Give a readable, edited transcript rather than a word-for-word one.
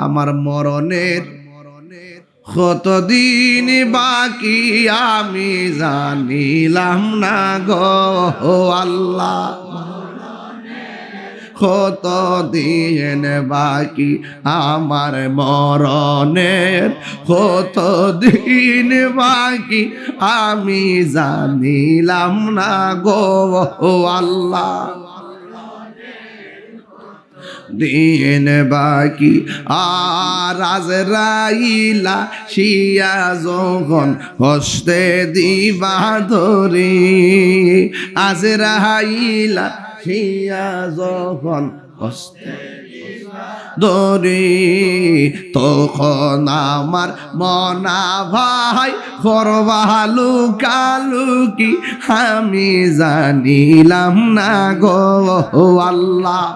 আমার মরণের কতদিন বাকি আমি জানিলাম না গো আল্লাহ, কতদিন বাকি আমার মরণের, কতদিন বাকি আমি জানিলাম না গো আল্লাহ। দিন বাকি আর আজরাইলা শিয়া যখন হস্তে দিবা ধরি, আজরাইলা শিয়া যখন হস্তে ধরি, তখন আমার মনা ভাই করবা লুকালুকি আমি জানিলাম না গো আল্লাহ।